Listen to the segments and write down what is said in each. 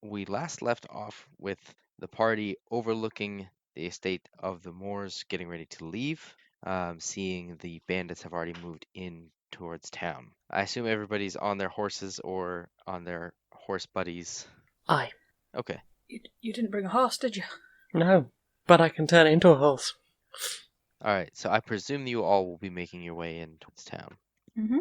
We last left off with the party overlooking the estate of the Moors, getting ready to leave, seeing the bandits have already moved in towards town. I assume everybody's on their horses or on their horse buddies. Aye. Okay. You didn't bring a horse, did you? No, but I can turn it into a horse. All right, so I presume you all will be making your way in towards town. Mm-hmm.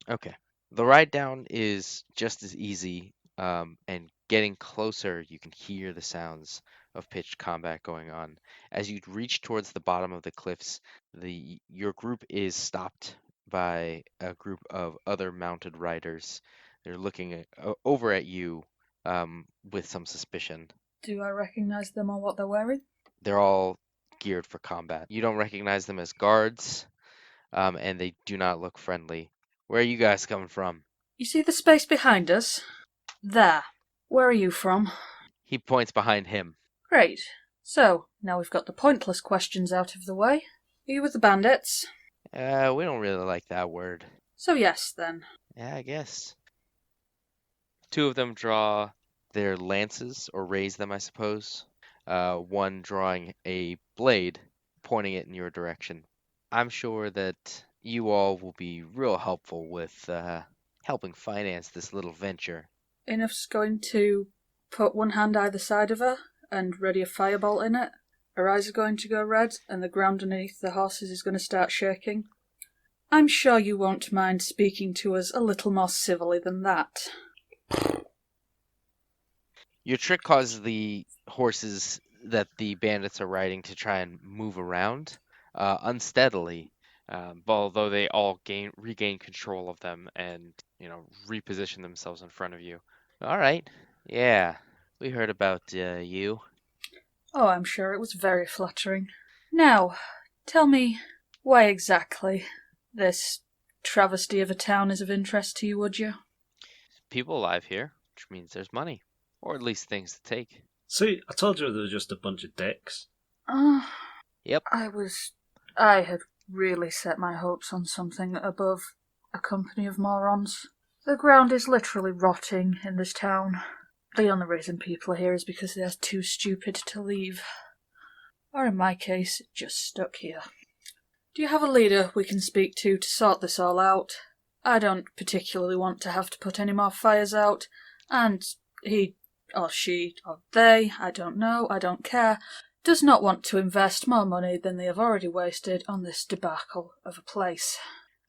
Okay. The ride down is just as easy, and getting closer, you can hear the sounds of pitched combat going on. As you reach towards the bottom of the cliffs, your group is stopped by a group of other mounted riders. They're looking over at you with some suspicion. Do I recognize them on what they're wearing? They're all geared for combat. You don't recognize them as guards, and they do not look friendly. Where are you guys coming from? You see the space behind us? There. Where are you from? He points behind him. Great. So, now we've got the pointless questions out of the way. Are you with the bandits? We don't really like that word. So yes, then. Yeah, I guess. Two of them draw their lances, or raise them, I suppose. One drawing a blade, pointing it in your direction. I'm sure that you all will be real helpful with helping finance this little venture. Enough's going to put one hand either side of her and ready a firebolt in it. Her eyes are going to go red, and the ground underneath the horses is going to start shaking. I'm sure you won't mind speaking to us a little more civilly than that. Your trick causes the horses that the bandits are riding to try and move around unsteadily, although they all regain control of them and reposition themselves in front of you. All right, yeah, we heard about you. Oh, I'm sure it was very flattering. Now, tell me why exactly this travesty of a town is of interest to you, would you? People alive here, which means there's money. Or at least things to take. See, I told you there was just a bunch of dicks. Yep. I had really set my hopes on something above a company of morons. The ground is literally rotting in this town. The only reason people are here is because they're too stupid to leave. Or in my case, just stuck here. Do you have a leader we can speak to sort this all out? I don't particularly want to have to put any more fires out, and he, or she, or they, I don't know, I don't care, does not want to invest more money than they have already wasted on this debacle of a place.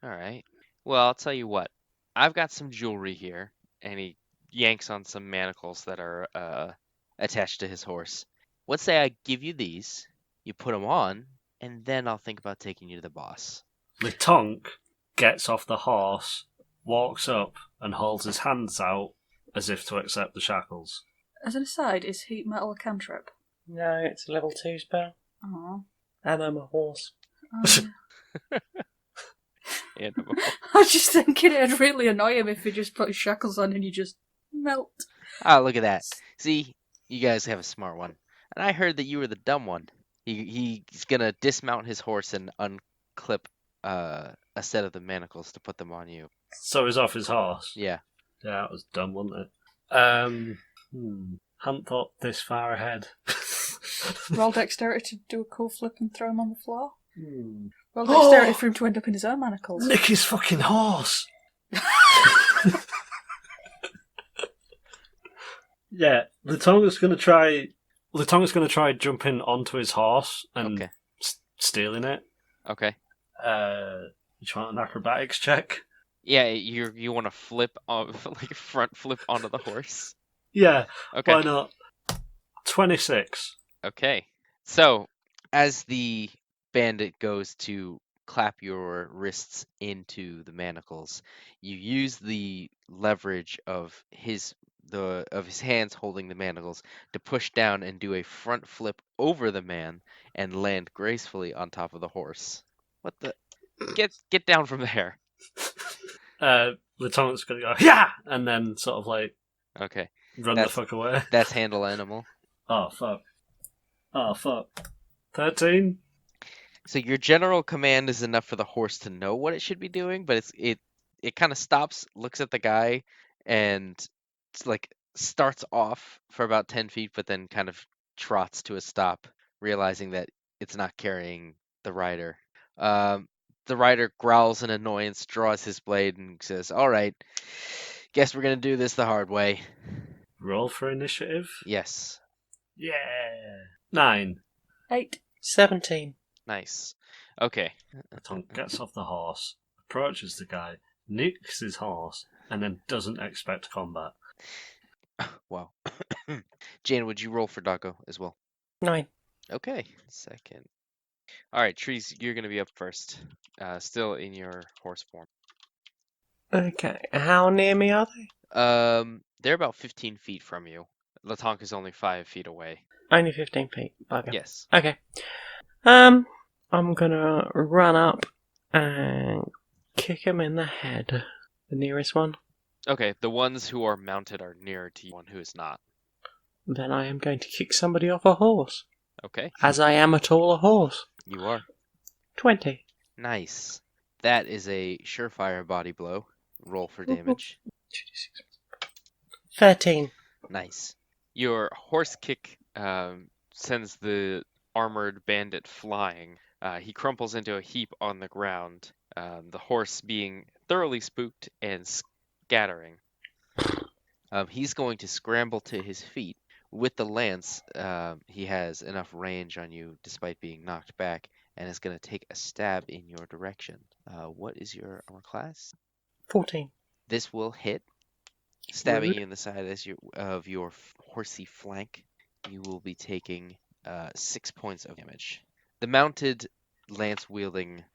Alright. Well, I'll tell you what. I've got some jewelry here, and he yanks on some manacles that are attached to his horse. Let's say I give you these, you put them on, and then I'll think about taking you to the boss. Litonk gets off the horse, walks up, and holds his hands out as if to accept the shackles. As an aside, is heat metal a cantrip? No, it's a level 2 spell. Oh. And I'm a horse. Animal. I was just thinking it'd really annoy him if he just put his shackles on and you just melt. Ah, look at that. See, you guys have a smart one. And I heard that you were the dumb one. He's gonna dismount his horse and unclip a set of the manacles to put them on you. So he's off his horse? Yeah. Yeah, that was dumb, wasn't it? Hadn't thought this far ahead. Roll dexterity to do a cool flip and throw him on the floor. Roll dexterity for him to end up in his own manacles. Nick his fucking horse! Yeah, Litonga's going to try jumping onto his horse and stealing it. Okay. You want an acrobatics check? Yeah, you want to flip like front flip onto the horse. Yeah. Okay. Why not? 26. Okay. So, as the bandit goes to clap your wrists into the manacles, you use the leverage of his hands holding the manacles to push down and do a front flip over the man and land gracefully on top of the horse. What the? Get down from there. Lieutenant's going to go, yeah! And then sort of like Okay. run the fuck away. That's handle animal. Oh, fuck. 13? So your general command is enough for the horse to know what it should be doing, but it kind of stops, looks at the guy, and like starts off for about 10 feet, but then kind of trots to a stop, realizing that it's not carrying the rider. Um, the rider growls in annoyance, draws his blade, and says, "All right, guess we're gonna do this the hard way." Roll for initiative. Yes, Yeah. 9. 8. 17. nice. Okay, Tom gets off the horse, approaches the guy, nicks his horse, and then doesn't expect combat. wow. Jane, would you roll for Doggo as well? 9. Okay, second. All right, Trees, you're gonna be up first. Still in your horse form. Okay, how near me are they? They're about 15 feet from you. Latonk is only 5 feet away. Only 15 feet. Bugger. Yes. Okay. I'm gonna run up and kick him in the head. The nearest one. Okay, the ones who are mounted are nearer to one who is not. Then I am going to kick somebody off a horse. Okay, As I am a taller horse. you are. 20. Nice. That is a surefire body blow. Roll for damage. 13. Nice. Your horse kick sends the armored bandit flying. He crumples into a heap on the ground, the horse being thoroughly spooked and scattering. He's going to scramble to his feet. With the lance, he has enough range on you despite being knocked back, and is going to take a stab in your direction. What is your armor class? 14. This will hit, stabbing Rude. you in the side of your horsey flank. You will be taking 6 points of damage. The mounted lance-wielding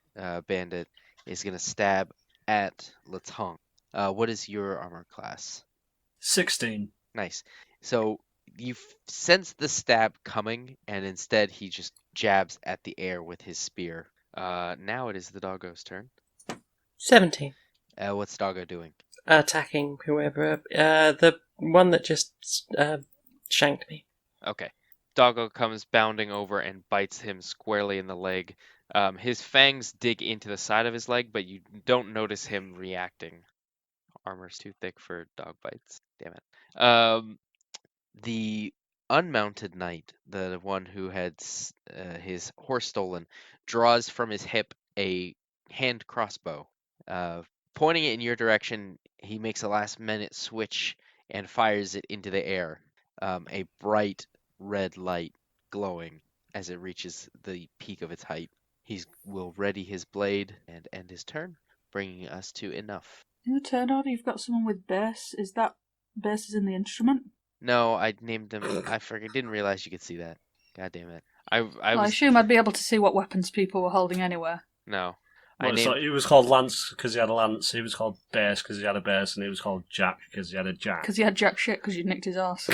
bandit is going to stab at Latong. What is your armor class? 16. Nice. So you sense the stab coming, and instead he just jabs at the air with his spear. Now it is the doggo's turn. 17. What's Doggo doing? Attacking whoever. The one that just shanked me. Okay. Doggo comes bounding over and bites him squarely in the leg. His fangs dig into the side of his leg, but you don't notice him reacting. Armor's too thick for dog bites. Damn it. The unmounted knight, the one who had his horse stolen, draws from his hip a hand crossbow. Pointing it in your direction, he makes a last-minute switch and fires it into the air. A bright red light glowing as it reaches the peak of its height. He will ready his blade and end his turn, bringing us to enough. In the turn order, you've got someone with bass. Is that bass is in the instrument? No, I named him. I forget. Didn't realize you could see that. God damn it. I I was assume I'd be able to see what weapons people were holding anywhere. no. I Well, named. so he was called Lance because he had a lance, he was called Bass because he had a bass, and he was called Jack because he had a jack. Because he had jack shit because you nicked his arse.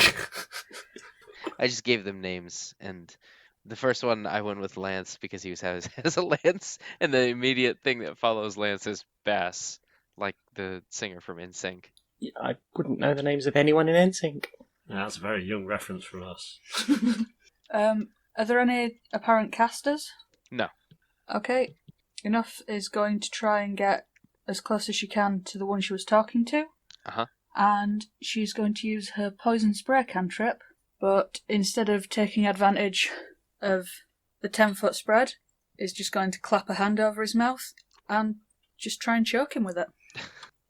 I just gave them names, and the first one I went with Lance because he has a lance, and the immediate thing that follows Lance is Bass, like the singer from NSYNC. I wouldn't know the names of anyone in NSYNC. Yeah, that's a very young reference from us. Are there any apparent casters? No. Okay. Enough is going to try and get as close as she can to the one she was talking to. Uh-huh. And she's going to use her poison spray cantrip, but instead of taking advantage of the 10-foot spread, is just going to clap a hand over his mouth and just try and choke him with it.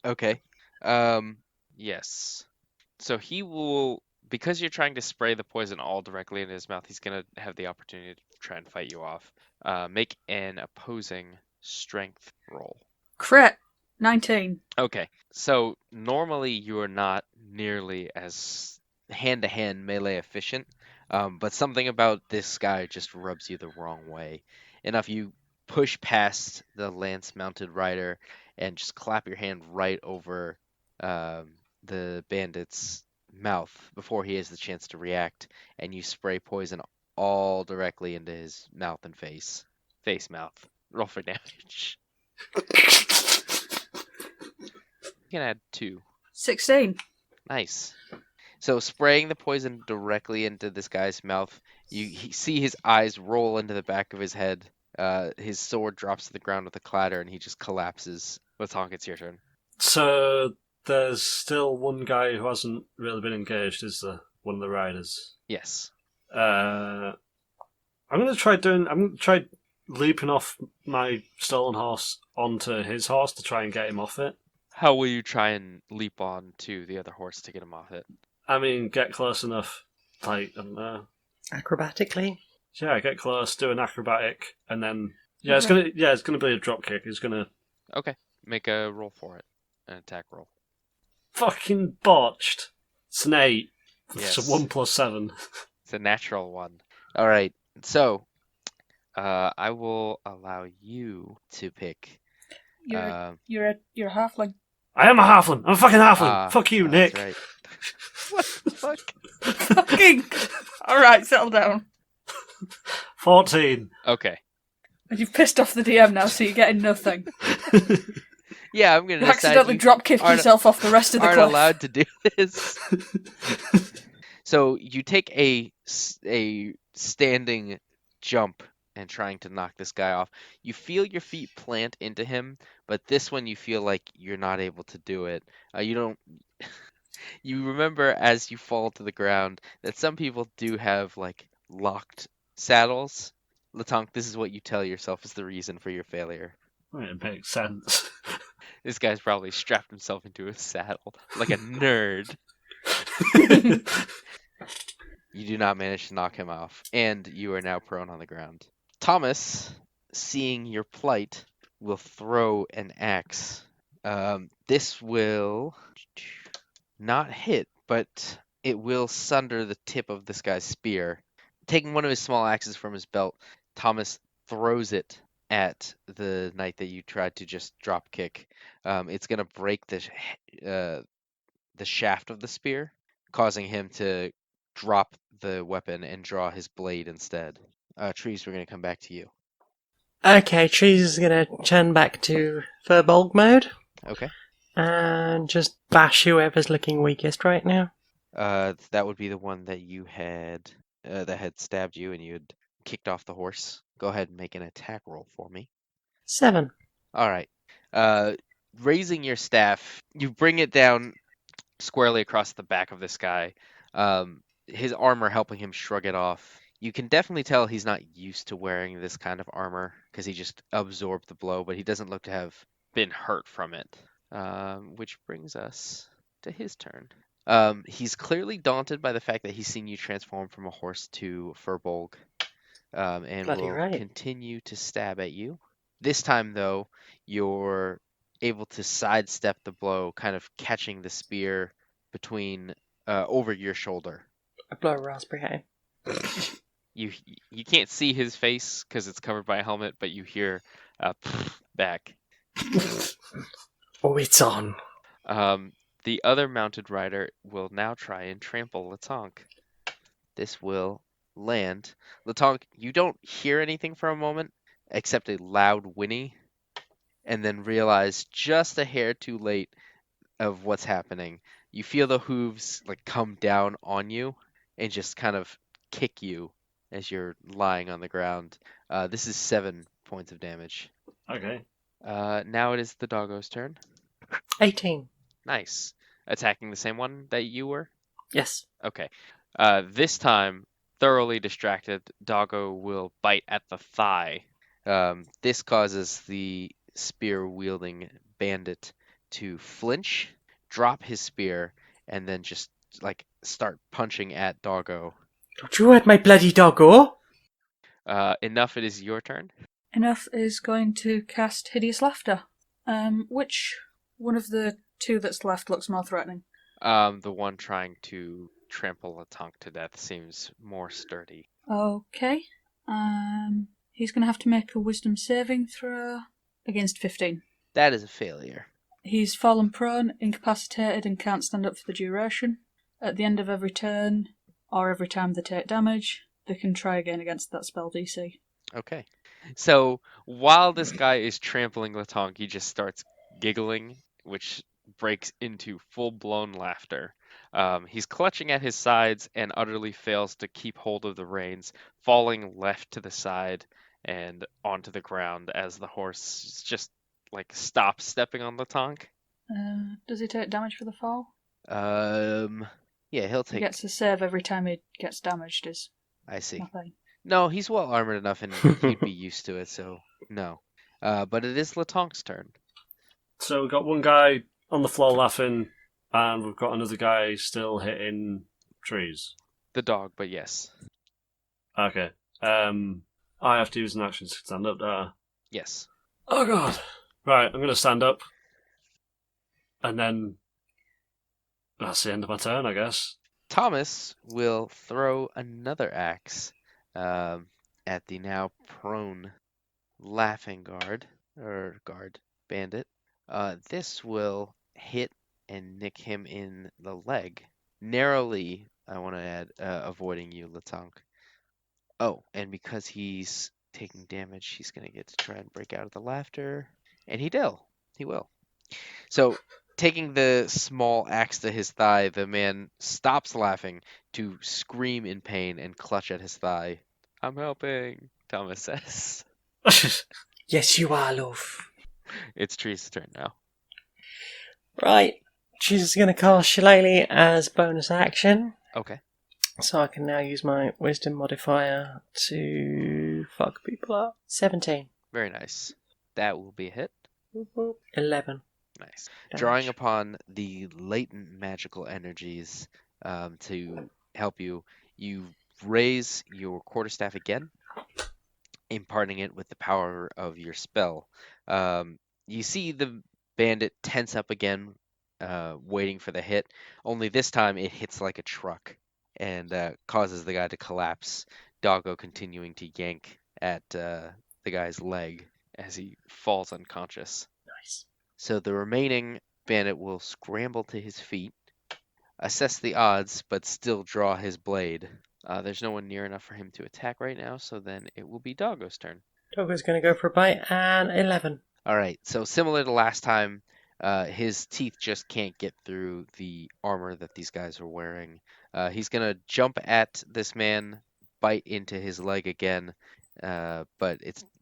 Okay. Yes. So he will, because you're trying to spray the poison all directly into his mouth, he's going to have the opportunity to try and fight you off. Make an opposing strength roll. Crit! 19. Okay. So normally you are not nearly as hand-to-hand melee efficient, but something about this guy just rubs you the wrong way. Enough you push past the lance-mounted rider and just clap your hand right over the bandit's mouth before he has the chance to react, and you spray poison all directly into his mouth and face. Face-mouth. Roll for damage. You can add 2. 16. Nice. So spraying the poison directly into this guy's mouth, you see his eyes roll into the back of his head, His sword drops to the ground with a clatter, and he just collapses. Latonk, it's your turn. So there's still one guy who hasn't really been engaged, is there? One of the riders. Yes. I'm gonna try leaping off my stolen horse onto his horse to try and get him off it. How will you try and leap on to the other horse to get him off it? I mean, get close enough, like, I don't know. Acrobatically? Yeah, get close, do an acrobatic, and then it's gonna be a drop kick. It's gonna Okay. Make a roll for it. An attack roll. fucking botched. It's an 8. Yes. It's a 1 plus 7. It's a natural one. All right. So, I will allow you to pick. You're a halfling. I am a halfling. I'm a fucking halfling. Fuck you, that's Nick. Right. What the fuck? Fucking. All right, settle down. 14. Okay. And you've pissed off the DM now, so you're getting nothing. Yeah, I'm gonna You decide accidentally you drop kicked aren't- yourself off the rest of the aren't cliff. allowed to do this. So you take a standing jump and trying to knock this guy off. You feel your feet plant into him, but this one you feel like you're not able to do it. You don't. You remember as you fall to the ground that some people do have like locked saddles. Latonk, this is what you tell yourself is the reason for your failure. It makes sense. This guy's probably strapped himself into a saddle like a nerd. You do not manage to knock him off, and you are now prone on the ground. Thomas, seeing your plight, will throw an axe. This will not hit, but it will sunder the tip of this guy's spear. Taking one of his small axes from his belt, Thomas throws it at the knight that you tried to just drop kick. It's going to break the shaft of the spear, causing him to drop the weapon and draw his blade instead. Trees, we're going to come back to you. Okay, Trees is gonna turn back to Furbolg mode Okay. and just bash whoever's looking weakest right now. That would be the one that you had that had stabbed you and you had kicked off the horse. Go ahead and make an attack roll for me. 7. All right. Raising your staff, you bring it down squarely across the back of this guy. His armor helping him shrug it off. You can definitely tell he's not used to wearing this kind of armor because he just absorbed the blow, but he doesn't look to have been hurt from it. Which brings us to his turn. He's clearly daunted by the fact that he's seen you transform from a horse to Furbolg, and Bloody will right. continue to stab at you. This time, though, you're able to sidestep the blow, kind of catching the spear between over your shoulder. I blow a raspberry at him. You can't see his face because it's covered by a helmet, but you hear back. Oh, it's on. The other mounted rider will now try and trample Latonk. This will land. Latonk, you don't hear anything for a moment except a loud whinny, and then realize just a hair too late of what's happening. You feel the hooves like come down on you and just kind of kick you as you're lying on the ground. This is 7 points of damage. Okay. Now it is the doggo's turn. 18. Nice. Attacking the same one that you were? Yes. Okay. This time, thoroughly distracted, Doggo will bite at the thigh. This causes the spear-wielding bandit to flinch, drop his spear, and then just like start punching at Doggo. Don't you hurt my bloody doggo? Enough, it is your turn. Enough is going to cast Hideous Laughter. Which one of the two that's left looks more threatening? The one trying to trample Latonk to death seems more sturdy. Okay. He's going to have to make a wisdom saving throw against 15. That is a failure. He's fallen prone, incapacitated, and can't stand up for the duration. At the end of every turn, or every time they take damage, they can try again against that spell DC. Okay. So while this guy is trampling Latonk, he just starts giggling, which breaks into full-blown laughter. He's clutching at his sides and utterly fails to keep hold of the reins, falling left to the side and onto the ground as the horse just like stops stepping on Latonk. Does he take damage for the fall? Yeah, he'll He take. gets a save every time he gets damaged, is I see. nothing. No, he's well armored enough, and he'd be used to it, so no. But it is Latonk's turn. So we've got one guy on the floor laughing, and we've got another guy still hitting trees. The dog, but yes. Okay. I have to use an action to stand up, don't I? Yes. Oh god. Right, I'm going to stand up. And then that's the end of my turn, I guess. Thomas will throw another axe at the now prone laughing guard bandit. This will hit and nick him in the leg. Narrowly, I want to add, avoiding you, Latonk. Oh, and because he's taking damage, he's going to get to try and break out of the laughter. And he will. He will. So, taking the small axe to his thigh, the man stops laughing to scream in pain and clutch at his thigh. I'm helping, Thomas says. Yes, you are, love. It's Tree's turn now. Right. She's going to cast Shillelagh as bonus action. Okay. So I can now use my wisdom modifier to fuck people up. 17. Very nice. That will be a hit. 11. Nice. Damage. Drawing upon the latent magical energies to help you, you raise your quarterstaff again, imparting it with the power of your spell. You see the bandit tense up again, waiting for the hit, only this time it hits like a truck and causes the guy to collapse, Doggo continuing to yank at the guy's leg as he falls unconscious. Nice. So the remaining bandit will scramble to his feet, assess the odds, but still draw his blade. There's no one near enough for him to attack right now, so then it will be Doggo's turn. Doggo's going to go for a bite, and 11. All right, so similar to last time, his teeth just can't get through the armor that these guys are wearing. He's going to jump at this man, bite into his leg again, but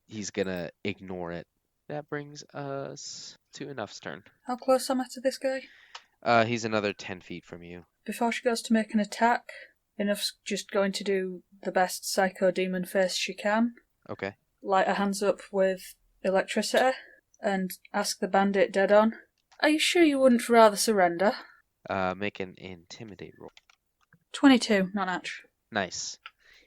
he's going to ignore it. That brings us to Enough's turn. How close am I to this guy? He's another 10 feet from you. Before she goes to make an attack, Enough's just going to do the best psycho demon face she can. Okay. Light her hands up with electricity and ask the bandit dead on, "Are you sure you wouldn't rather surrender?" Make an intimidate roll. 22, not natural. Nice.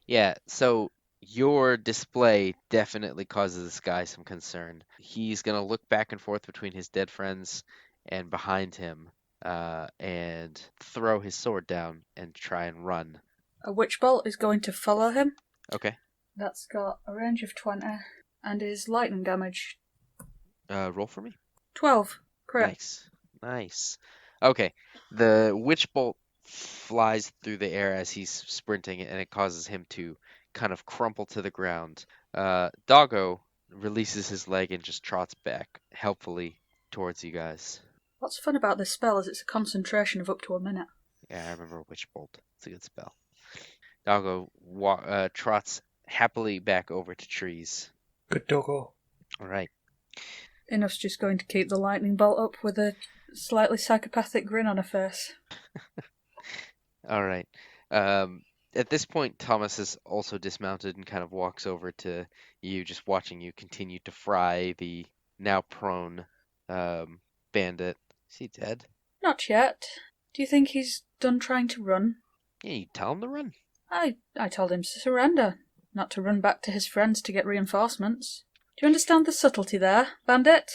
Yeah, so your display definitely causes this guy some concern. He's going to look back and forth between his dead friends and behind him, and throw his sword down and try and run. A witch bolt is going to follow him. Okay. That's got a range of 20 and is lightning damage. Roll for me. 12. Correct. Nice. Nice. Okay. The witch bolt flies through the air as he's sprinting, and it causes him to kind of crumple to the ground. Doggo releases his leg and just trots back helpfully towards you guys. What's fun about this spell is it's a concentration of up to a minute. Yeah, I remember Witch Bolt. It's a good spell. Doggo trots happily back over to trees. Good doggo. All right. Enough's just going to keep the lightning bolt up with a slightly psychopathic grin on her face. All right. At this point, Thomas is also dismounted and kind of walks over to you, just watching you continue to fry the now prone bandit. Is he dead? Not yet. Do you think he's done trying to run? Yeah, you tell him to run. I told him to surrender, not to run back to his friends to get reinforcements. Do you understand the subtlety there, bandit?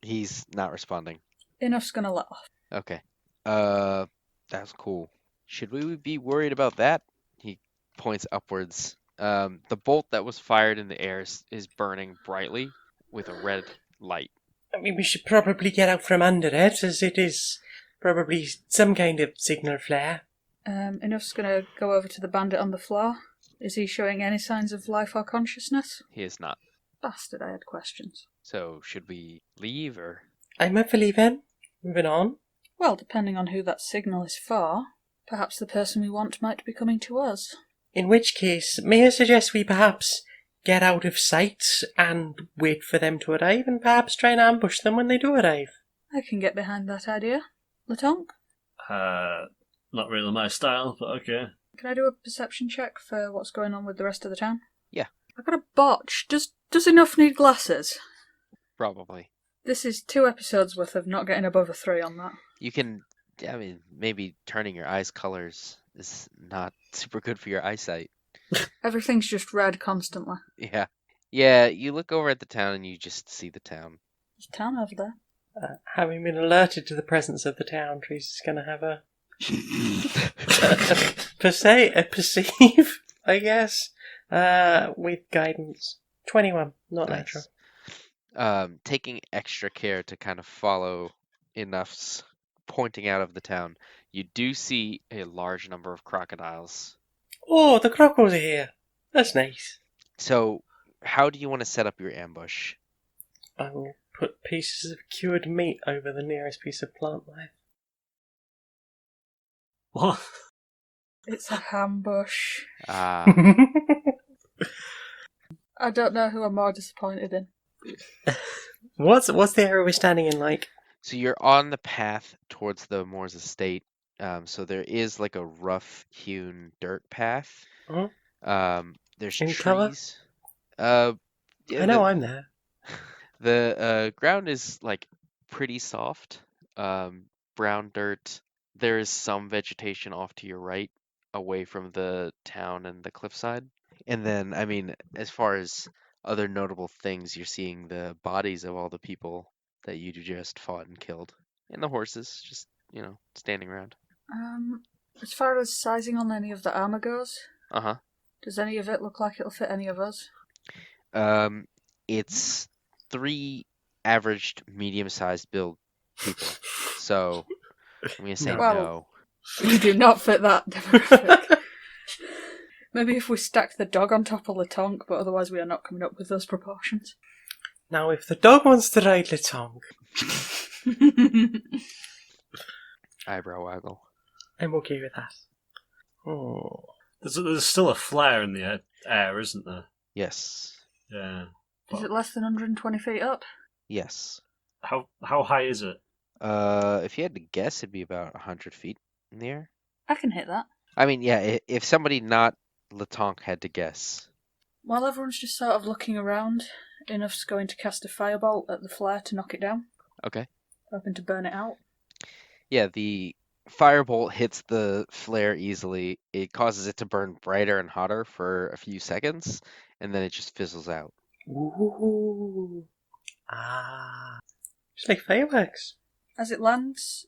He's not responding. Enough's gonna let off. Okay. That's cool. Should we be worried about that? He points upwards. The bolt that was fired in the air is burning brightly with a red light. I mean, we should probably get out from under it, as it is probably some kind of signal flare. Enough's gonna go over to the bandit on the floor. Is he showing any signs of life or consciousness? He is not. Bastard, I had questions. So, should we leave or? I'm up for leaving. Moving on. Well, depending on who that signal is for, perhaps the person we want might be coming to us. In which case, may I suggest we perhaps get out of sight and wait for them to arrive and perhaps try and ambush them when they do arrive. I can get behind that idea. Latonk, Not really my style, but okay. can I do a perception check for what's going on with the rest of the town? Yeah. I got a botch. Does enough need glasses? Probably. This is 2 episodes worth of not getting above a 3 on that. You can, I mean, maybe turning your eyes colors is not super good for your eyesight. Everything's just red constantly. Yeah. Yeah, you look over at the town and you just see the town. There's a town over there. Having been alerted to the presence of the town, Teresa's going to have a perceive, I guess, with guidance. 21, not natural. Taking extra care to kind of follow Enough's pointing out of the town, you do see a large number of crocodiles. Oh, the crocodiles are here. That's nice. So, how do you want to set up your ambush? I will put pieces of cured meat over the nearest piece of plant life. What? It's a ambush. Ah, I don't know who I'm more disappointed in. What's the area we're standing in like? so you're on the path towards the Moore's estate. So there is like a rough-hewn dirt path. Uh-huh. There's In trees. cover? Yeah, I know I'm there. the ground is like pretty soft, brown dirt. There is some vegetation off to your right, away from the town and the cliffside. And then, I mean, as far as other notable things, you're seeing the bodies of all the people that you just fought and killed, and the horses, just standing around. As far as sizing on any of the armour goes, Uh does any of it look like it'll fit any of us? huh. It's 3 averaged medium-sized build people. So I'm gonna say Well- no. You do not fit that demographic. Maybe if we stack the dog on top of Latonk, but otherwise we are not coming up with those proportions. Now, if the dog wants to ride the tongue, Eyebrow waggle. I'm okay with that. Oh. There's still a flare in the air, isn't there? Yes. Yeah. Is it less than 120 feet up? Yes. How high is it? If you had to guess, it'd be about 100 feet in the air. I can hit that. I mean, yeah, if somebody not Latonk had to guess. While everyone's just sort of looking around, Enough's going to cast a firebolt at the flare to knock it down, Okay. hoping to burn it out. Yeah, the firebolt hits the flare easily. It causes it to burn brighter and hotter for a few seconds, and then it just fizzles out. Ooh. Ah. It's like fireworks. As it lands,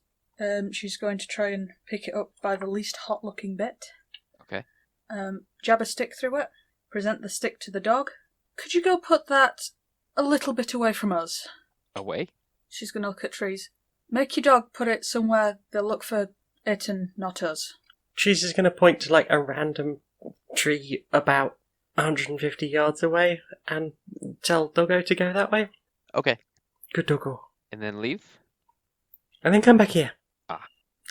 she's going to try and pick it up by the least hot-looking bit. Okay. Jab a stick through it, present the stick to the dog. Could you go put that a little bit away from us? Away? She's going to look at trees. Make your dog put it somewhere they'll look for it and not us. She's just going to point to like a random tree about 150 yards away and tell Doggo to go that way. Okay. Good Doggo. And then leave? And then come back here. Ah.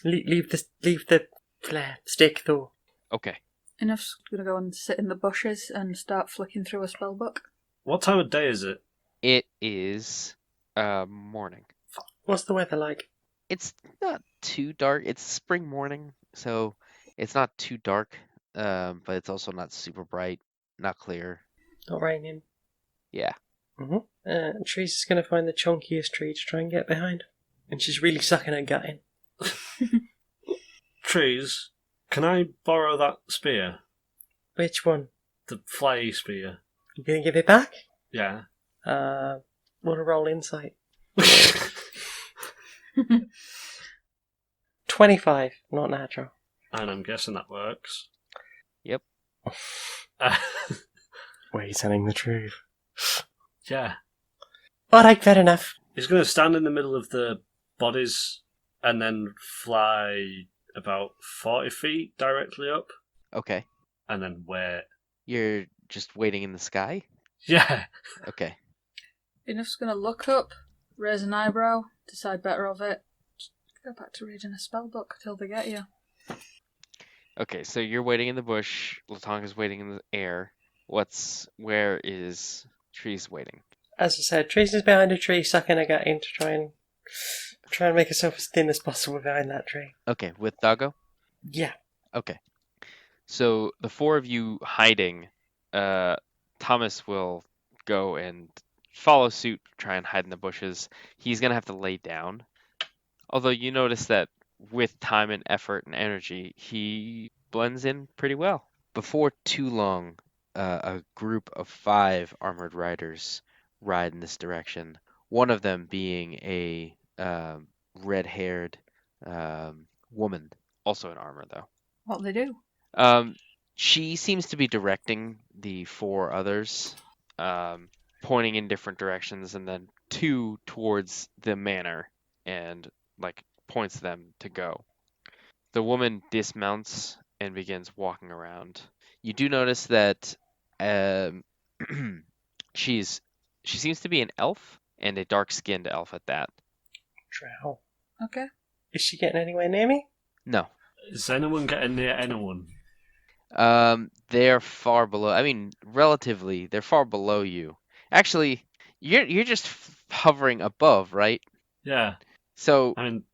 Leave the flare stick though. Okay. Enough's going to go and sit in the bushes and start flicking through a spellbook. What time of day is it? It is morning. What's the weather like? It's not too dark. It's spring morning, so it's not too dark, but it's also not super bright, not clear. Not raining. Yeah. And Trees is going to find the chunkiest tree to try and get behind. And she's really sucking her gut in. Trees, can I borrow that spear? Which one? The fly spear. You going to give it back? Yeah. Want to roll insight? 25, not natural. And I'm guessing that works. Yep. Were you telling the truth? Yeah. Alright, fair enough. He's going to stand in the middle of the bodies and then fly about 40 feet directly up Okay. and then wait. You're just waiting in the sky? Yeah. Okay. Enough's going to look up, raise an eyebrow, decide better of it. Just go back to reading a spellbook till they get you. Okay, so you're waiting in the bush. Latonk is waiting in the air. Where is Trees waiting? As I said, Tracy's behind a tree, sucking her gut in to try and make herself as thin as possible behind that tree. Okay, with Doggo? Yeah. Okay. So the four of you hiding, Thomas will go and follow suit, try and hide in the bushes. He's gonna have to lay down. Although you notice that with time and effort and energy, he blends in pretty well. Before too long, a group of 5 armored riders ride in this direction. One of them being a red-haired woman, also in armor though. What they do? She seems to be directing the 4 others, pointing in different directions, and then 2 towards the manor, and like points them to go. The woman dismounts and begins walking around. You do notice that um, she seems to be an elf, and a dark-skinned elf at that. Drow. Okay. Is she getting anywhere near me? No. Is anyone getting near anyone? They're far below. I mean, relatively, they're far below you. Actually, you're just hovering above, right? Yeah. So I mean,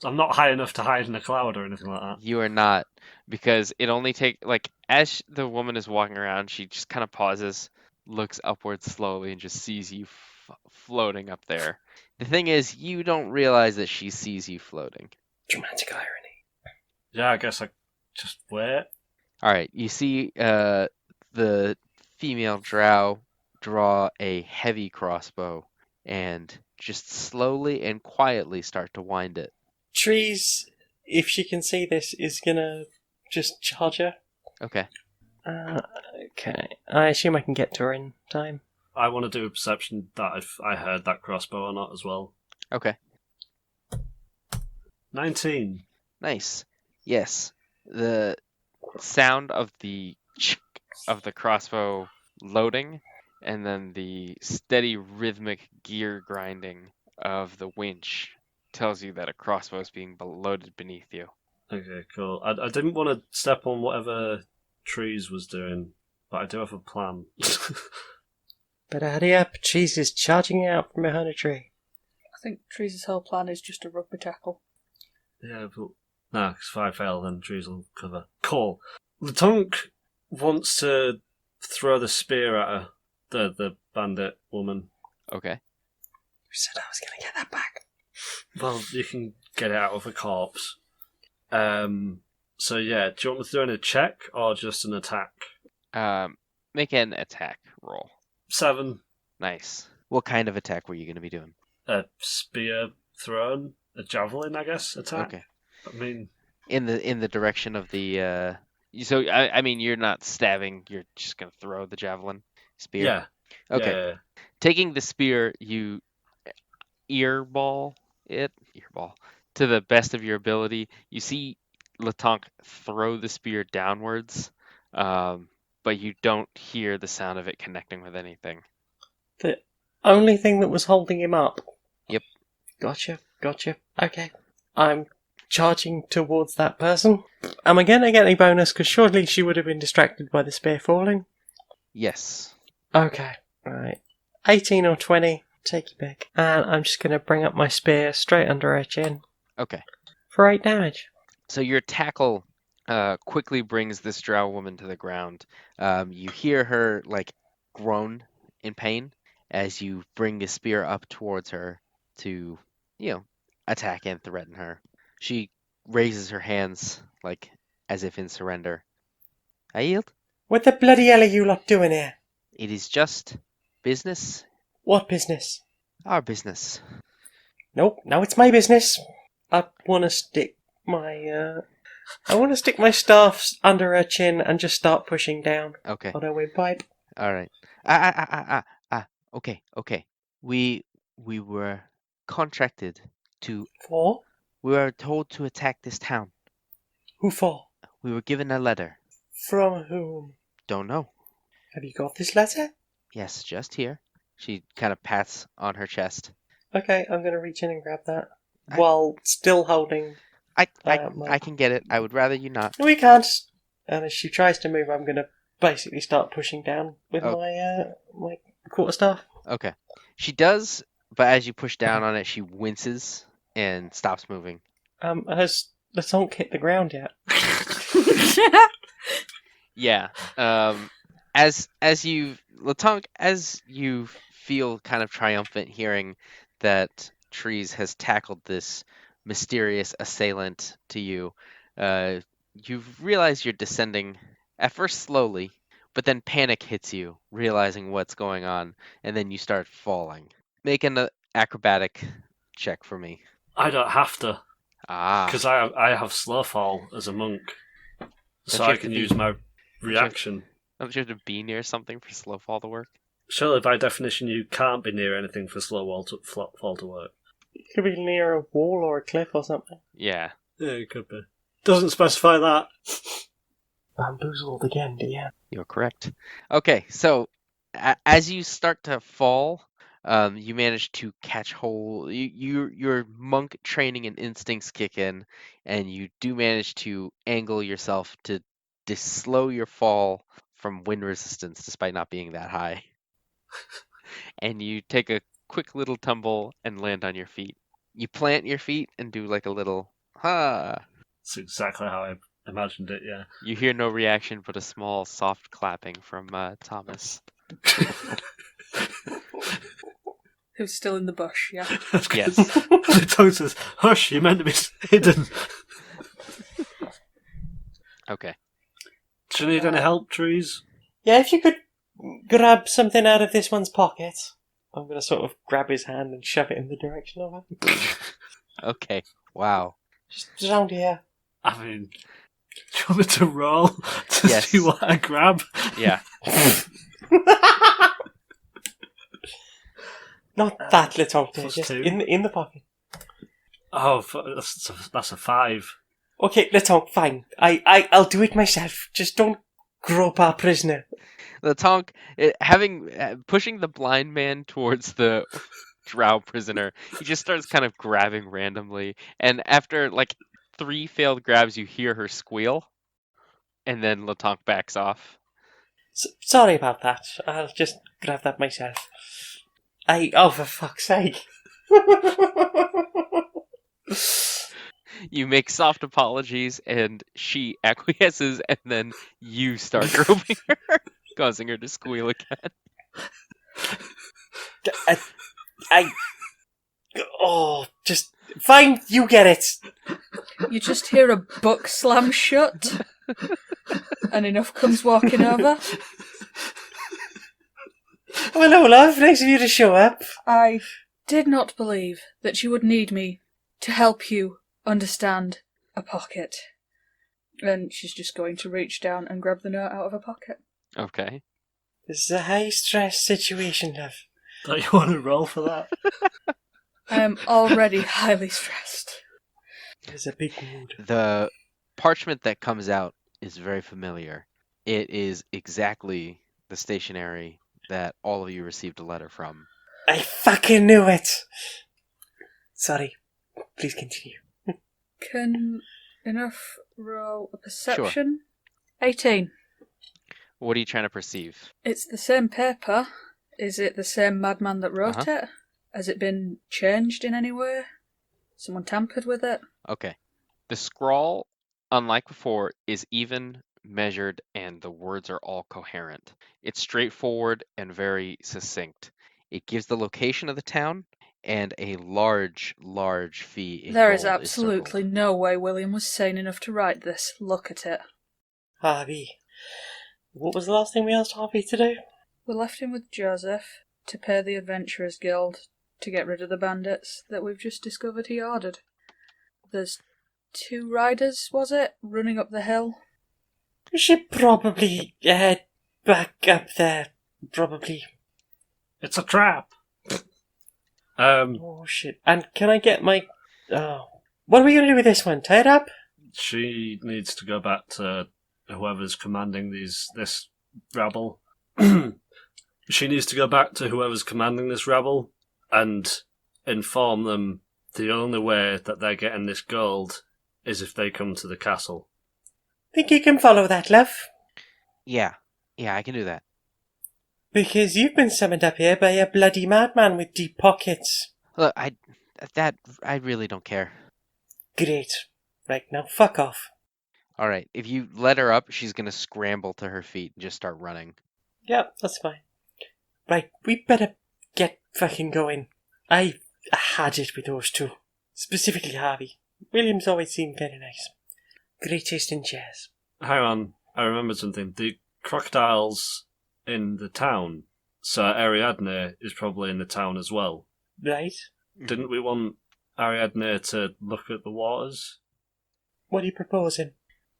I'm not high enough to hide in a cloud or anything like that. you are not, because it only take like as the woman is walking around, she just kind of pauses, looks upwards slowly, and just sees you floating up there. The thing is, you don't realize that she sees you floating. Dramatic irony. Yeah, I guess I just wait. All right, you see the female drow draw a heavy crossbow and just slowly and quietly start to wind it. Trees, if she can see this, is gonna just charge her. Okay. Okay. I assume I can get to her in time. I want to do a perception that if I heard that crossbow or not as well. Okay. 19. Nice. Yes. The sound of the crossbow loading, and then the steady rhythmic gear grinding of the winch tells you that a crossbow is being loaded beneath you. Okay, cool. I didn't want to step on whatever Trees was doing, but I do have a plan. Better hurry up. Trees is charging out from behind a tree. I think Trees' whole plan is just a rugby tackle. Yeah, but no, because if I fail, then Trees will cover. Cool. Latunk wants to throw the spear at her, the bandit woman. Okay. Who said I was going to get that back? Well, you can get it out of a corpse. So yeah, do you want me to do a check or just an attack? Make an attack roll. 7. Nice. What kind of attack were you going to be doing? A spear thrown, a javelin, I guess. Attack. Okay. I mean, In the direction of the so I mean you're not stabbing, you're just going to throw the javelin spear. yeah. Okay. Yeah. Taking the spear, you earball to the best of your ability. You see Latonk throw the spear downwards, but you don't hear the sound of it connecting with anything. The only thing that was holding him up. Yep. Gotcha. Okay. I'm charging towards that person. Am I going to get any bonus? Because surely she would have been distracted by the spear falling. Yes. Okay. Right. 18 or 20. Take your pick. And I'm just going to bring up my spear straight under her chin. Okay. For 8 damage. So your tackle quickly brings this drow woman to the ground. You hear her like groan in pain as you bring the spear up towards her to, attack and threaten her. She raises her hands like as if in surrender. I yield. What the bloody hell are you lot doing here? It is just business. What business? Our business. Nope, now it's my business. I want to stick my staff under her chin and just start pushing down Okay. on her windpipe. All right. Okay. We were contracted to. For? We were told to attack this town. Who for? We were given a letter. From whom? Don't know. Have you got this letter? Yes, just here. She kind of pats on her chest. Okay, I'm going to reach in and grab that. While still holding... I can get it. I would rather you not. No, we can't. And as she tries to move, I'm going to basically start pushing down with Oh. my quarterstaff. Okay. She does, but as you push down on it, she winces and stops moving. Has the tonk hit the ground yet? Yeah. As you Latonk, as you feel kind of triumphant hearing that Trees has tackled this mysterious assailant to you, you realize you're descending at first slowly, but then panic hits you, realizing what's going on, and then you start falling. Make an acrobatic check for me. I don't have to, Ah, because I have slow fall as a monk, so you I have to can be- use my you have- reaction. don't you have to be near something for slow fall to work? Surely, by definition, you can't be near anything for fall to work. It could be near a wall or a cliff or something. Yeah. Yeah, it could be. Doesn't specify that. Bamboozled again, dear. You're correct. Okay, so as you start to fall, you manage to catch hold. Your monk training and instincts kick in, and you do manage to angle yourself to slow your fall from wind resistance, despite not being that high. And you take a quick little tumble and land on your feet. You plant your feet and do like a little ha. That's exactly how I imagined it, yeah. You hear no reaction, but a small, soft clapping from Thomas. Who's still in the bush, yeah. Yes. The tongue says, "Hush, you're meant to be hidden." Okay. Do you need any help, Trees? Yeah, if you could grab something out of this one's pocket. I'm going to sort of grab his hand and shove it in the direction of him. Okay. Wow. Just around here. I mean, do you want me to roll to Yes. see what I grab? Yeah. Not that little thing, plus just 2. in the pocket. Oh, that's a 5. Okay, Latonk, fine. I'll do it myself. Just don't grope our prisoner. The Tonk, pushing the blind man towards the drow prisoner, he just starts kind of grabbing randomly. And after like 3 failed grabs, you hear her squeal. And then Latonk backs off. Sorry about that. I'll just grab that myself. Oh, for fuck's sake. You make soft apologies, and she acquiesces, and then you start groping her, causing her to squeal again. Just fine. You get it. You just hear a book slam shut, and enough comes walking over. Well, hello, love. Nice of you to show up. I did not believe that you would need me to help you understand a pocket. And she's just going to reach down and grab the note out of her pocket. Okay. This is a high-stress situation, love. Don't you want to roll for that? I am already highly stressed. There's a big mood. The parchment that comes out is very familiar. It is exactly the stationery that all of you received a letter from. I fucking knew it. Sorry. Please continue. Can enough roll a perception? 18. What are you trying to perceive? It's the same paper. Is it the same madman that wrote it? Has it been changed in any way? Someone tampered with it? Okay. The scrawl, unlike before, is even, measured, and the words are all coherent. It's straightforward and very succinct. It gives the location of the town and a large, large fee in There is gold absolutely circled. no way William was sane enough to write this. Look at it. Harvey. What was the last thing we asked Harvey to do? We left him with Joseph to pay the Adventurers Guild to get rid of the bandits that we've just discovered he ordered. There's 2 riders, was it, running up the hill? We should probably head back up there. Probably. It's a trap. Oh shit. And can I get my... Oh. What are we going to do with this one? Tie it up? She needs to go back to whoever's commanding this rabble. She needs to go back to whoever's commanding this rabble and inform them the only way that they're getting this gold is if they come to the castle. Think you can follow that, love? Yeah. Yeah, I can do that. Because you've been summoned up here by a bloody madman with deep pockets. Look, I really don't care. Great. Right, now fuck off. All right, if you let her up, she's gonna scramble to her feet and just start running. Yep, that's fine. Right, we better get fucking going. I had it with those two. Specifically Harvey. William's always seemed very nice. Great taste in chairs. Hang on, I remembered something. The crocodiles in the town, so Ariadne is probably in the town as well. Right? Didn't we want Ariadne to look at the waters? What are you proposing?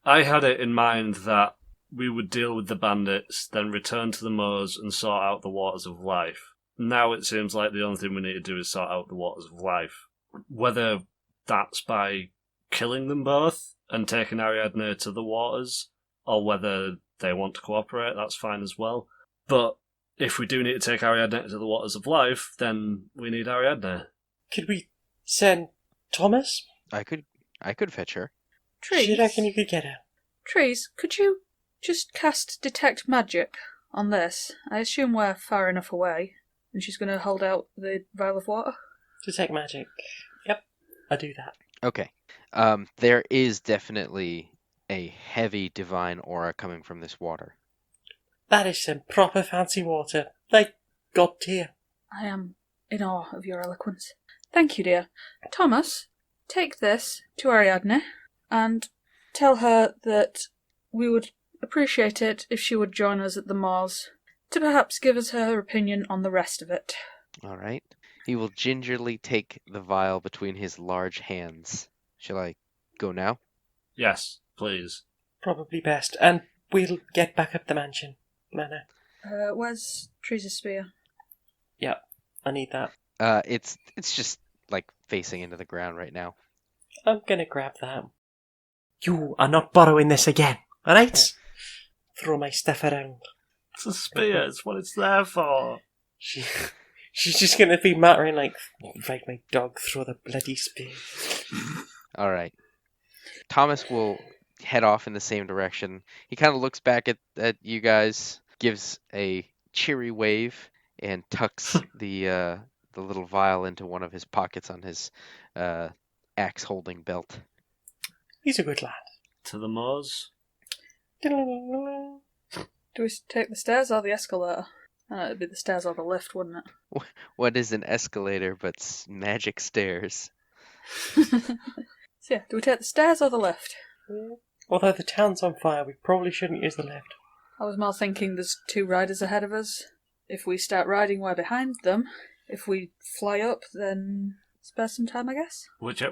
I had it in mind that we would deal with the bandits, then return to the moors and sort out the waters of life. Now it seems like the only thing we need to do is sort out the waters of life. Whether that's by killing them both and taking Ariadne to the waters, or whether they want to cooperate, that's fine as well. But if we do need to take Ariadne to the waters of life, then we need Ariadne. Could we send Thomas? I could fetch her. Do you Trees, reckon you could get her? Trees, could you just cast Detect Magic on this? I assume we're far enough away, and she's going to hold out the vial of water. Detect magic. Yep, I'll do that. Okay. There is definitely a heavy divine aura coming from this water. That is some proper fancy water. Like God tier. I am in awe of your eloquence. Thank you, dear. Thomas, take this to Ariadne and tell her that we would appreciate it if she would join us at the Mars to perhaps give us her opinion on the rest of it. All right. He will gingerly take the vial between his large hands. Shall I go now? Yes, please. Probably best. And we'll get back up the mansion. Manor. Where's Trees' spear? Yep, I need that. It's just like facing into the ground right now. I'm gonna grab that. You are not borrowing this again, alright? Throw my stuff around. It's a spear, it's what it's there for. She's just gonna be muttering like, right, my dog, throw the bloody spear. All right. Thomas will head off in the same direction. He kind of looks back at you guys, gives a cheery wave, and tucks the little vial into one of his pockets on his axe-holding belt. He's a good lad. To the moors? Do we take the stairs or the escalator? It'd be the stairs or the lift, wouldn't it? What is an escalator but magic stairs? So yeah, do we take the stairs or the lift? Although the town's on fire, we probably shouldn't use the lift. I was more thinking there's two riders ahead of us. If we start riding, we're behind them. If we fly up, then spare some time, I guess. Which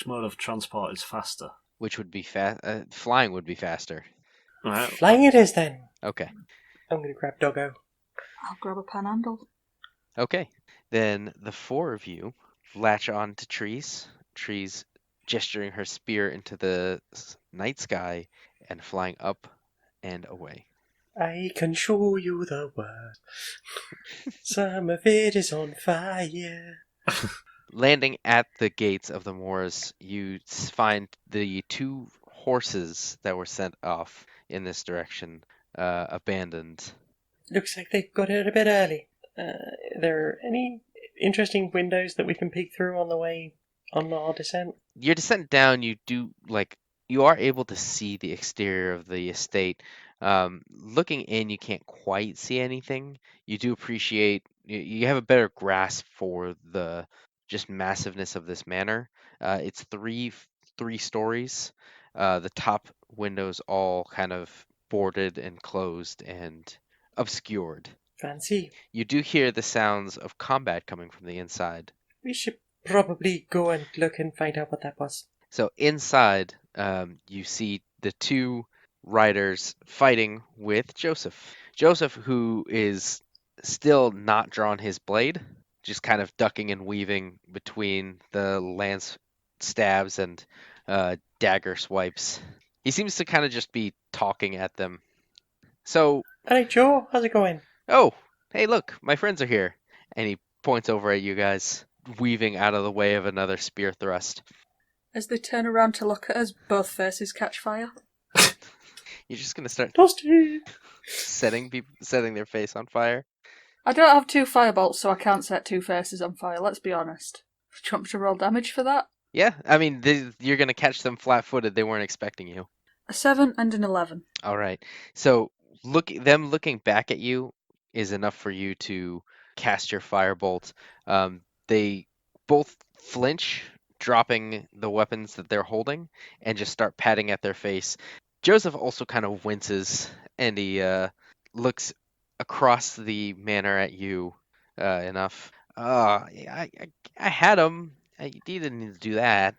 mode of transport is faster? Which would be flying would be faster. Right. Flying it is then. Okay. I'm gonna grab Doggo. I'll grab a panhandle. Okay. Then the four of you latch on to Trees. Trees gesturing her spear into the night sky and flying up and away. I can show you the world. Some of it is on fire. Landing at the gates of the moors, you find the two horses that were sent off in this direction abandoned. Looks like they got here a bit early. Are there any interesting windows that we can peek through on the way on our descent? Your descent down, you are able to see the exterior of the estate. Looking in, you can't quite see anything. You do appreciate, you have a better grasp for the just massiveness of this manor. It's three stories. The top windows all kind of boarded and closed and obscured. Fancy. You do hear the sounds of combat coming from the inside. We should probably go and look and find out what that was. So inside, you see the two riders fighting with Joseph. Joseph, who is still not drawn his blade, just kind of ducking and weaving between the lance stabs and dagger swipes. He seems to kind of just be talking at them. So, Alright, Joe, how's it going? oh, hey, look, my friends are here. And he points over at you guys, weaving out of the way of another spear thrust. As they turn around to look at us, both faces catch fire. You're just gonna start Dusty! setting their face on fire. I don't have 2 firebolts, so I can't set 2 faces on fire, let's be honest. Do you want me to roll damage for that? Yeah, I mean, you're gonna catch them flat-footed. They weren't expecting you. A 7 and an 11. All right. So them looking back at you is enough for you to cast your firebolt. They both flinch, dropping the weapons that they're holding, and just start patting at their face. Joseph also kind of winces, and he looks across the manor at you enough. I had him. You didn't need to do that.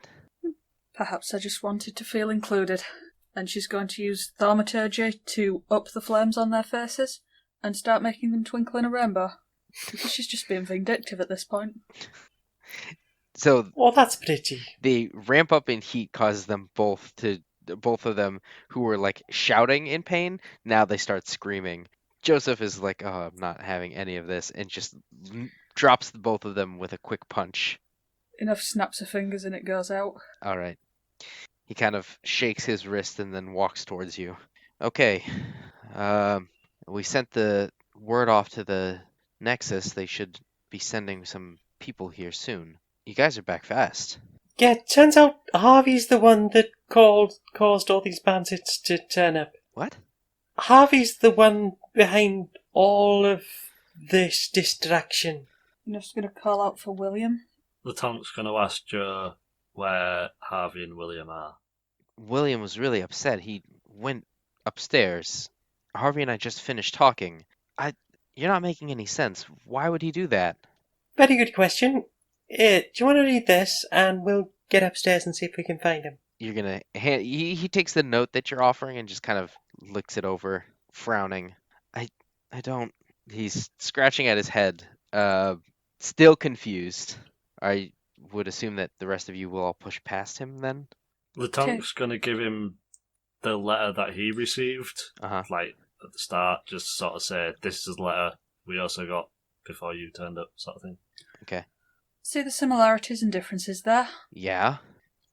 Perhaps I just wanted to feel included. And she's going to use thaumaturgy to up the flames on their faces and start making them twinkle in a rainbow. Because she's just being vindictive at this point. So Oh, that's pretty. the ramp up in heat causes them both of them who were like shouting in pain, now they start screaming. Joseph is like, oh, I'm not having any of this, and just drops both of them with a quick punch. Enough snaps her fingers and it goes out. All right. He kind of shakes his wrist and then walks towards you. Okay. We sent the word off to the Nexus. They should be sending some people here soon. You guys are back fast. Yeah, turns out Harvey's the one that caused all these bandits to turn up. What? Harvey's the one behind all of this distraction. Enough's going to call out for William. Latonk's going to ask Joe where Harvey and William are. William was really upset. He went upstairs. Harvey and I just finished talking. You're not making any sense. Why would he do that? Very good question. Do you want to read this, and we'll get upstairs and see if we can find him? You're gonna hand. He takes the note that you're offering and just kind of looks it over, frowning. I don't. He's scratching at his head, still confused. I would assume that the rest of you will all push past him then. Latonk's going to give him the letter that he received, like at the start, just sort of say, this is the letter we also got before you turned up, sort of thing. Okay. See the similarities and differences there? Yeah.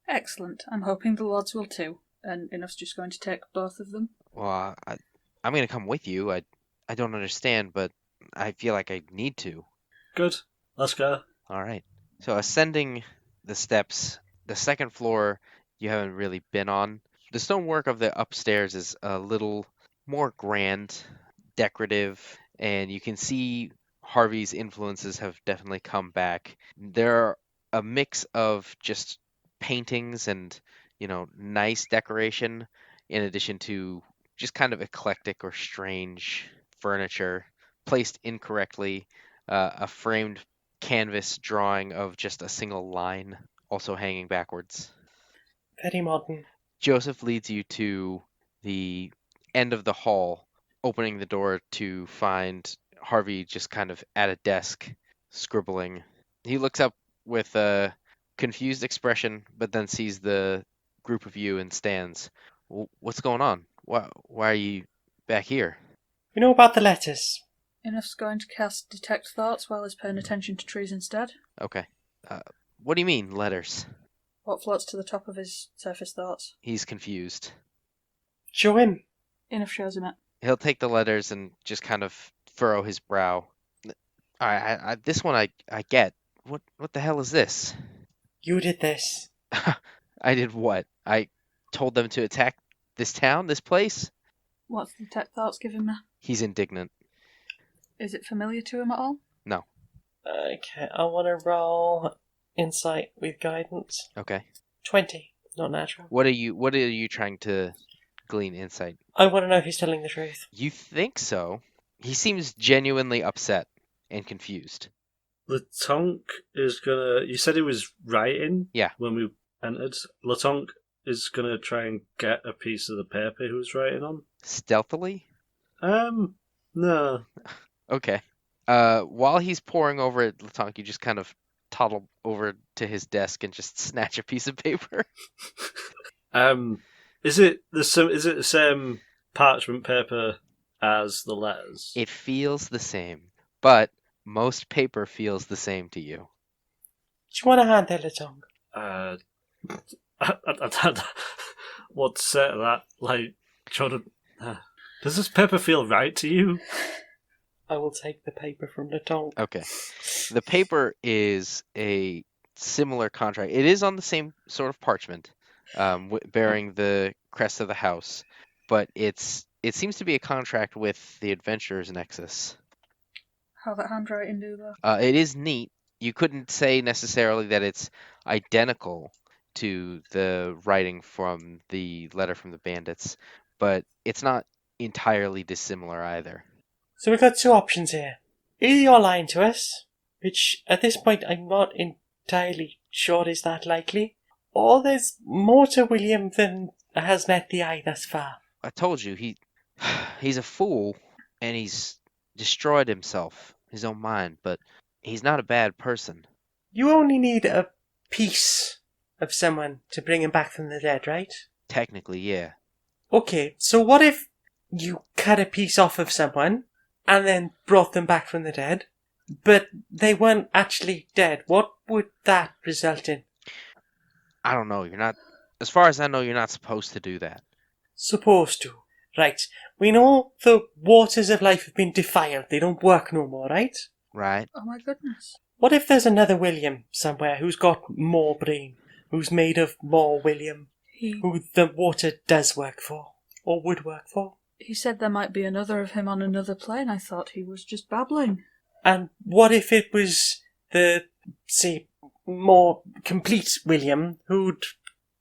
Excellent. I'm hoping the Lords will too. And Enough's just going to take both of them. Well, I'm gonna come with you. I don't understand, but I feel like I need to. Good. Let's go. All right. So ascending the steps, the second floor you haven't really been on. The stonework of the upstairs is a little more grand, decorative, and you can see Harvey's influences have definitely come back. There are a mix of just paintings and, nice decoration in addition to just kind of eclectic or strange furniture placed incorrectly, a framed canvas drawing of just a single line also hanging backwards. Very modern. Joseph leads you to the end of the hall, opening the door to find Harvey just kind of at a desk, scribbling. He looks up with a confused expression, but then sees the group of you and stands. What's going on? Why are you back here? We know about the letters. Enough's going to cast Detect Thoughts while he's paying attention to trees instead. Okay. What do you mean, letters? What floats to the top of his surface thoughts? He's confused. Show him. Enough shows him it. He'll take the letters and just kind of furrow his brow. This one I get. What the hell is this? You did this. I did what? I told them to attack this town, this place? What's the Detect Thoughts giving me? He's indignant. Is it familiar to him at all? No. Okay, I want to roll insight with guidance. Okay. 20, not natural. What are you trying to glean insight? I want to know if he's telling the truth. You think so? He seems genuinely upset and confused. Latonk is gonna. You said he was writing. Yeah. When we entered, Latonk is gonna try and get a piece of the paper he was writing on. Stealthily? No. Okay. While he's poring over it, Latonk, you just kind of toddle over to his desk and just snatch a piece of paper. Is it the same parchment paper as the letters? It feels the same, but most paper feels the same to you. Do you want a hand there, Latong? What's that? Like, Does this paper feel right to you? I will take the paper from the tongue. Okay. The paper is a similar contract. It is on the same sort of parchment, bearing the crest of the house, but it seems to be a contract with the Adventurers Nexus. How that handwriting do though? It is neat. You couldn't say necessarily that it's identical to the writing from the letter from the bandits, but it's not entirely dissimilar either. So we've got two options here. Either you're lying to us, which at this point I'm not entirely sure is that likely, or there's more to William than has met the eye thus far. I told you he's a fool and he's destroyed himself, his own mind, but he's not a bad person. You only need a piece of someone to bring him back from the dead, right? Technically, yeah. Okay, so what if you cut a piece off of someone and then brought them back from the dead, but they weren't actually dead? What would that result in? I don't know. You're not, as far as I know, you're not supposed to do that. Supposed to. Right. We know the waters of life have been defiled. They don't work no more, right? Right? Oh my goodness. What if there's another William somewhere who's got more brain, who's made of more William, He who the water does work for, or would work for? he said there might be another of him on another plane. I thought he was just babbling. And what if it was the, say, more complete William who'd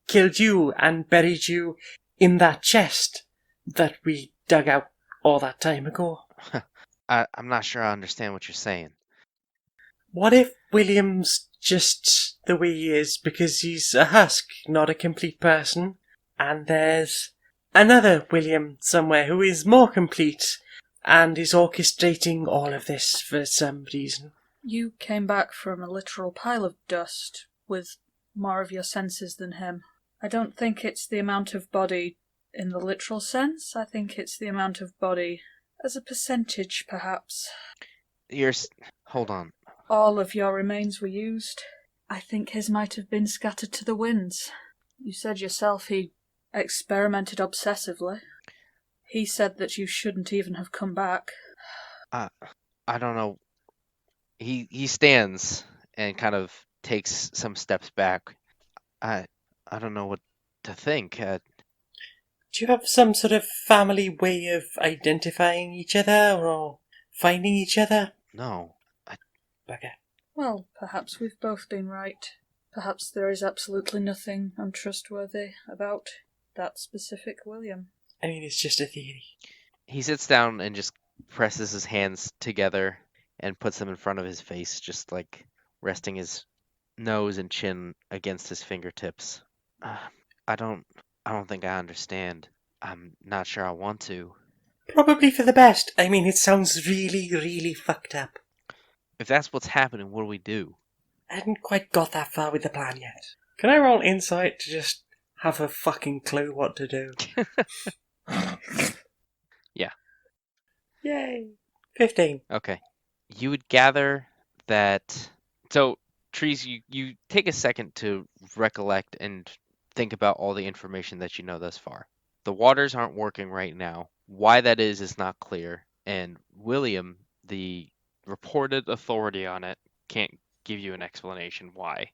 killed you and buried you in that chest that we dug out all that time ago? I'm not sure I understand what you're saying. What if William's just the way he is because he's a husk, not a complete person, and there's another William somewhere who is more complete and is orchestrating all of this for some reason? You came back from a literal pile of dust with more of your senses than him. I don't think it's the amount of body in the literal sense. I think it's the amount of body as a percentage, perhaps. Hold on. All of your remains were used. I think his might have been scattered to the winds. You said yourself he experimented obsessively. He said that you shouldn't even have come back. I don't know. He stands and kind of takes some steps back. I don't know what to think. Do you have some sort of family way of identifying each other or finding each other? No. Bugger. Well, perhaps we've both been right. Perhaps there is absolutely nothing untrustworthy about that specific William. I mean, it's just a theory. He sits down and just presses his hands together and puts them in front of his face, just like resting his nose and chin against his fingertips. I don't think I understand. I'm not sure I want to. Probably for the best. I mean, it sounds really, really fucked up. If that's what's happening, what do we do? I hadn't quite got that far with the plan yet. Can I roll insight to just have a fucking clue what to do? Yeah. Yay. 15. Okay. You would gather that... So, Trees, you take a second to recollect and think about all the information that you know thus far. The waters aren't working right now. Why that is not clear. And William, the reported authority on it, can't give you an explanation why.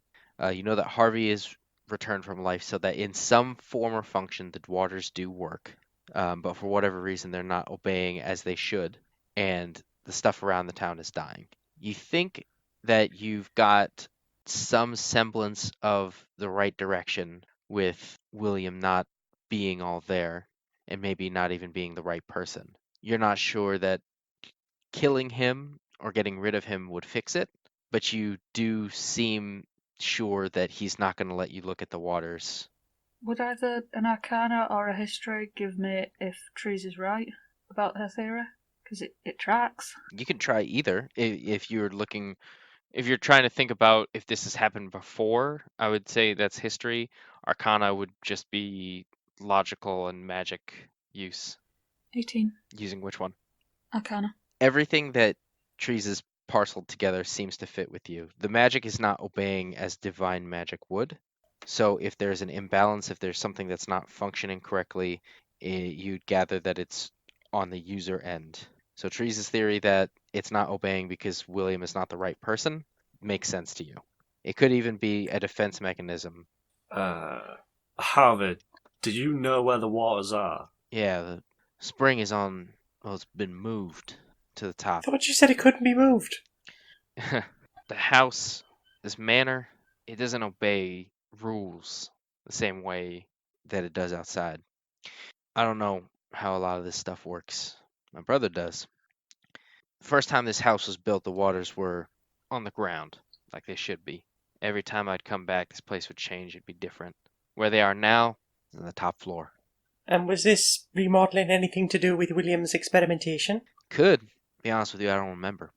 You know that Harvey is returned from life so that in some form or function the waters do work. But for whatever reason they're not obeying as they should. And the stuff around the town is dying. You think that you've got some semblance of the right direction with William not being all there and maybe not even being the right person. You're not sure that killing him or getting rid of him would fix it, but you do seem sure that he's not going to let you look at the waters. Would either an arcana or a history give me if Trees is right about her theory? Because it tracks. You can try either if you're looking. If you're trying to think about if this has happened before, I would say that's history. Arcana would just be logical and magic use. 18. Using which one? Arcana. Everything that Trees is parceled together seems to fit with you. The magic is not obeying as divine magic would. So if there's an imbalance, if there's something that's not functioning correctly, you'd gather that it's on the user end. So Teresa's theory that it's not obeying because William is not the right person makes sense to you. It could even be a defense mechanism. Harvey, do you know where the waters are? Yeah, the spring is on. Well, it's been moved to the I top. thought you said it couldn't be moved. The house, this manor, it doesn't obey rules the same way that it does outside. I don't know how a lot of this stuff works. My brother does. The first time this house was built, the waters were on the ground, like they should be. Every time I'd come back, this place would change. It'd be different. Where they are now is on the top floor. And was this remodeling anything to do with William's experimentation? Could. Be honest with you, I don't remember.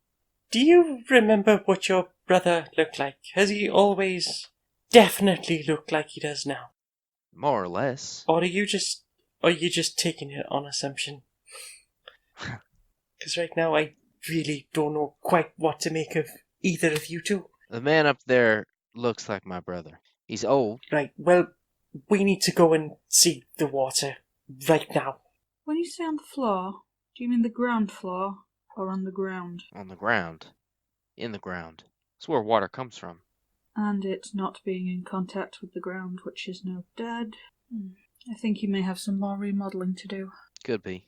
Do you remember what your brother looked like? Has he always definitely looked like he does now? More or less. Or are you just taking it on assumption? Because right now I really don't know quite what to make of either of you two. The man up there looks like my brother. He's old. Right, well, we need to go and see the water right now. When you say on the floor, do you mean the ground floor or on the ground? On the ground. In the ground. It's where water comes from. And it's not being in contact with the ground, which is now dead. I think you may have some more remodelling to do. Could be.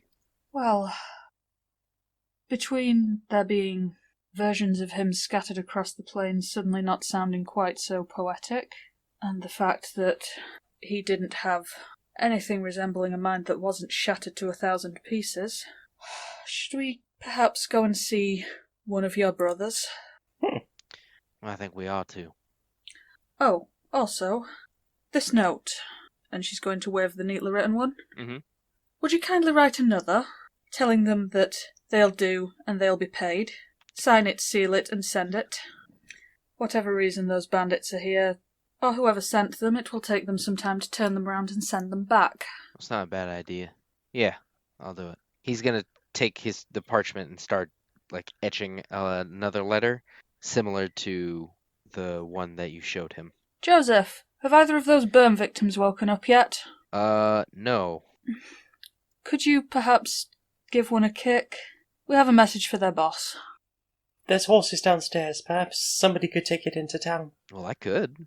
Well, between there being versions of him scattered across the plains suddenly not sounding quite so poetic, and the fact that he didn't have anything resembling a mind that wasn't shattered to 1,000 pieces, should we perhaps go and see one of your brothers? I think we ought to. Oh, also, this note, and she's going to wave the neatly written one. Mm-hmm. Would you kindly write another, telling them that they'll do and they'll be paid? Sign it, seal it, and send it. Whatever reason those bandits are here, or whoever sent them, it will take them some time to turn them round and send them back. It's not a bad idea. Yeah, I'll do it. He's gonna take the parchment and start etching another letter similar to the one that you showed him. Joseph, have either of those burn victims woken up yet? No. Could you perhaps give one a kick? We have a message for their boss. There's horses downstairs. Perhaps somebody could take it into town. Well, I could.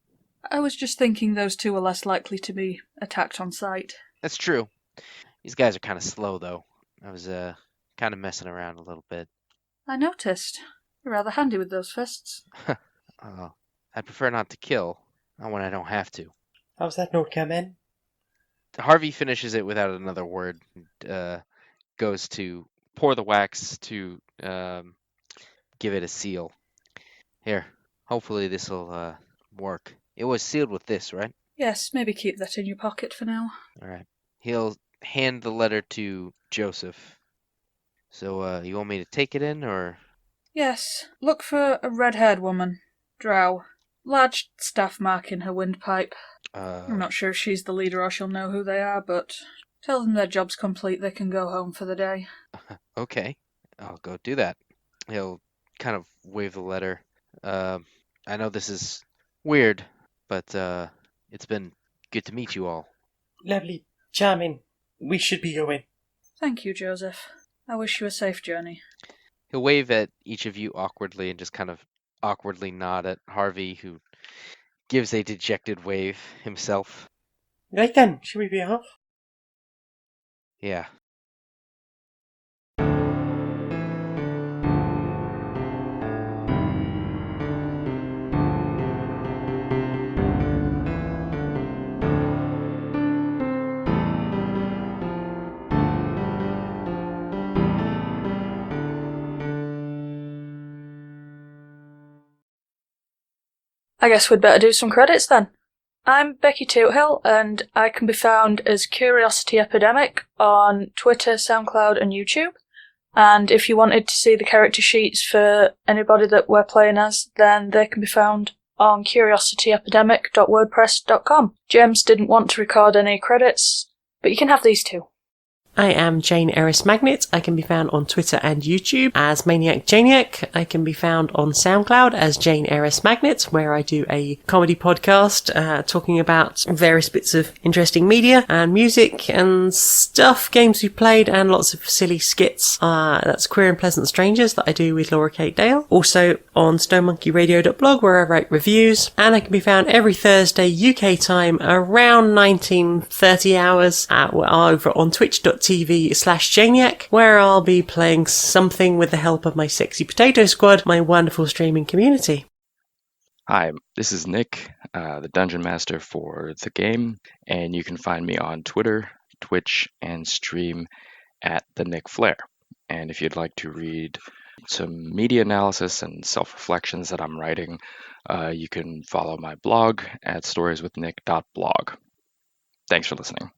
I was just thinking those two are less likely to be attacked on sight. That's true. These guys are kind of slow, though. I was kind of messing around a little bit. I noticed. You're rather handy with those fists. I'd prefer not to kill, not when I don't have to. How's that note come in? Harvey finishes it without another word. Goes to pour the wax to give it a seal. Here, hopefully this'll work. It was sealed with this, right? Yes, maybe keep that in your pocket for now. All right. He'll hand the letter to Joseph. So, you want me to take it in, or? Yes, look for a red-haired woman. Drow. Large staff mark in her windpipe. I'm not sure if she's the leader or she'll know who they are, but tell them their job's complete, they can go home for the day. Okay, I'll go do that. He'll kind of wave the letter. I know this is weird, but it's been good to meet you all. Lovely. Charming. We should be going. Thank you, Joseph. I wish you a safe journey. He'll wave at each of you awkwardly and just kind of awkwardly nod at Harvey, who gives a dejected wave himself. Right then, should we be off? Yeah. I guess we'd better do some credits then. I'm Becky Toothill, and I can be found as Curiosity Epidemic on Twitter, SoundCloud, and YouTube. And if you wanted to see the character sheets for anybody that we're playing as, then they can be found on curiosityepidemic.wordpress.com. James didn't want to record any credits, but you can have these two. I am Jane Eris Magnet. I can be found on Twitter and YouTube as Maniac Janiac. I can be found on SoundCloud as Jane Eris Magnet, where I do a comedy podcast talking about various bits of interesting media and music and stuff, games we played, and lots of silly skits. That's Queer and Pleasant Strangers that I do with Laura Kate Dale. Also on stonemonkeyradio.blog, where I write reviews. And I can be found every Thursday UK time around 19:30 hours over on twitch.tv/Janiac, where I'll be playing something with the help of my Sexy Potato Squad, my wonderful streaming community. Hi, this is Nick, the Dungeon Master for the game, and you can find me on Twitter, Twitch, and stream at the Nick Flair. And if you'd like to read some media analysis and self-reflections that I'm writing, you can follow my blog at storieswithnick.blog. Thanks for listening.